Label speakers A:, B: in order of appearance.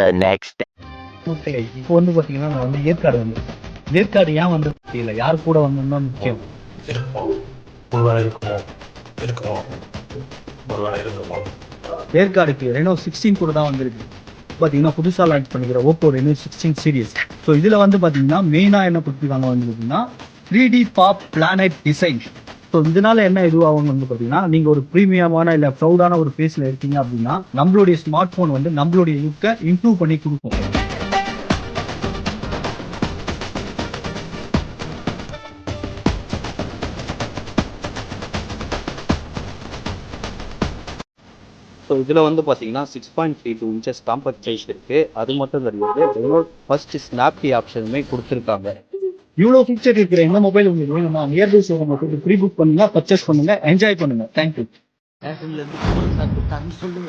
A: The next day.
B: Okay, இப்போ வந்து பார்த்தீங்கன்னா நான் வந்து ஏற்காடு வந்து ஏற்காடு ஏன் வந்து தெரியல, யார் கூட வந்தோம்னா முக்கியம்.
C: இருப்போம். ஒருவேளை இருக்குமோ? இருக்கிறோம். ஒருவேளை இருக்குமோ?
B: ஏற்காடுக்கு ரெனோ 16 கூட தான் வந்திருக்கு. பார்த்தீங்கன்னா புதுசாக லான்ச் பண்ணிக்கிற ஓப்போ ரெனோ 16 சீரிஸ். ஸோ இதில் வந்து பார்த்தீங்கன்னா மெயினாக என்ன கொடுத்துருக்காங்க வந்து பார்த்தீங்கன்னா 3D pop planet design. So இதனால என்ன இதுவாகும் வந்து பார்த்தீங்கன்னா நீங்கள் ஒரு ப்ரீமியமான இல்லை ப்ரௌடான ஒரு ஃபேஸில் இருக்கீங்க அப்படின்னா நம்மளுடைய ஸ்மார்ட் ஃபோன் வந்து நம்மளுடைய லுக்கை இம்ப்ரூவ் பண்ணி கொடுக்கும். ஸோ இதில் வந்து பார்த்தீங்கன்னா 6.32 இன்ச்சஸ் காம்பேக்ட் சைஸ் இருக்குது. அது மட்டும் கிடையாது, ஃபர்ஸ்ட் ஸ்னாப்கி ஆப்ஷனுமே கொடுத்துருக்காங்க. இவ்வளோ ஃபீச்சர் இருக்கிற எந்த மொபைல் உங்களுக்கு வேணும்னா நியர்பை ஷோரூம் போட்டு ப்ரீ புக் பண்ணுங்க, பர்ச்சேஸ் பண்ணுங்க, என்ஜாய் பண்ணுங்க. தேங்க்யூ.
D: சொல்லுங்க.